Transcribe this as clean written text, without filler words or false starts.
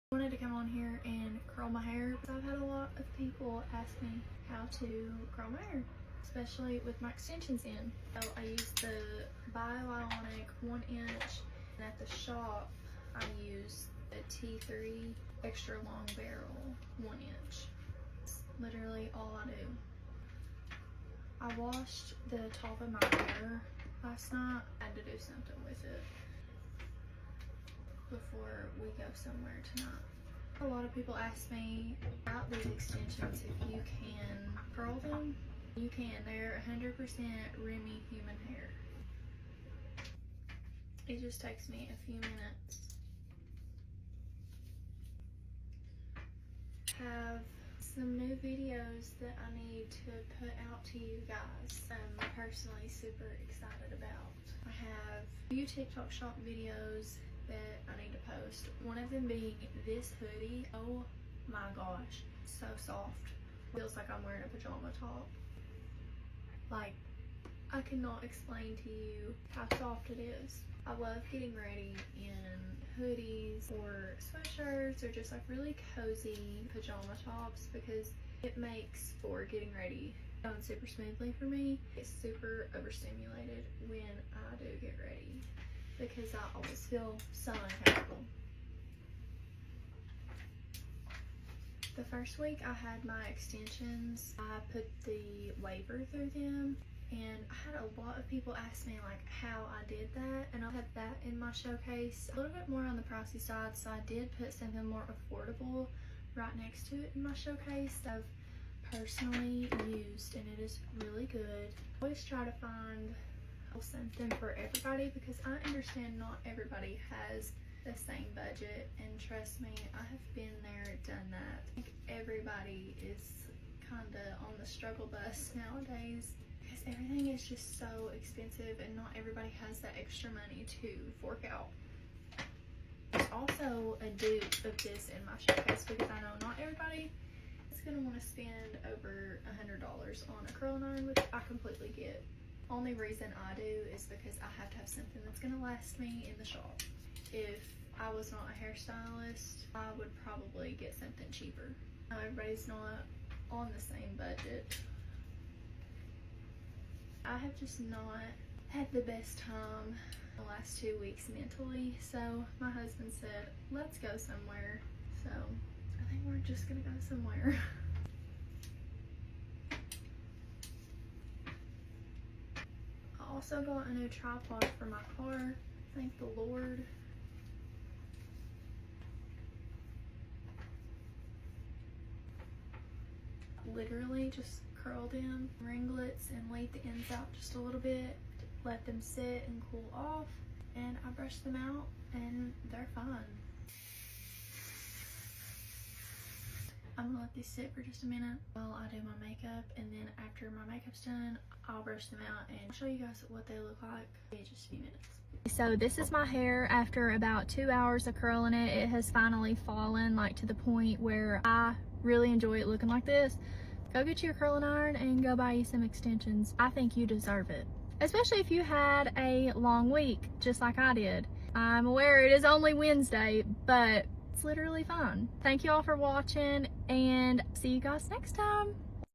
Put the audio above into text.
I wanted to come on here and curl my hair because I've had a lot of people ask me how to curl my hair, especially with my extensions in. So I use the Bionic 1 inch, and at the shop I use the T3 extra long barrel 1 inch. It's literally all I do. I washed the top of my hair last night. I had to do something with it before we go somewhere tonight. A lot of people ask me about these extensions, if you can curl them. You can. They're 100% Remy human hair. It just takes me a few minutes. I have some new videos that I need to put out to you guys. I'm personally super excited about. I have a few TikTok shop videos that I need to post. One of them being this hoodie. Oh my gosh, so soft. Feels like I'm wearing a pajama top. Like, I cannot explain to you how soft it is. I love getting ready in hoodies or sweatshirts or just like really cozy pajama tops because it makes for getting ready going super smoothly for me. It's super overstimulated when I do get ready because I always feel so uncomfortable. The first week I had my extensions, I put the waver through them, and I had a lot of people ask me like how I did that, and I'll have that in my showcase. A little bit more on the pricey side, so I did put something more affordable right next to it in my showcase that I've personally used, and it is really good. I always try to find something for everybody because I understand not everybody has the same budget, and trust me, I have been there, done that. I think everybody is kind of on the struggle bus nowadays because everything is just so expensive and not everybody has that extra money to fork out. There's also a dupe of this in my showcase because I know not everybody is going to want to spend over $100 on a curling iron, which I completely get. Only reason I do is because I have to have something that's going to last me in the shop. If I was not a hairstylist, I would probably get something cheaper. Now, everybody's not on the same budget. I have just not had the best time the last 2 weeks mentally, so my husband said, let's go somewhere. So I think we're just gonna go somewhere. I also got a new tripod for my car, thank the Lord. Literally just curl them, ringlets, and laid the ends out just a little bit, let them sit and cool off, and I brushed them out and they're fine. I'm gonna let these sit for just a minute while I do my makeup, and then after my makeup's done, I'll brush them out and show you guys what they look like in just a few minutes. So this is my hair after about 2 hours of curling it. It has finally fallen like to the point where I really enjoy it looking like this. Go get your curling iron and go buy you some extensions. I think you deserve it, especially if you had a long week just like I did. I'm aware it is only Wednesday, but it's literally fun. Thank you all for watching, and see you guys next time.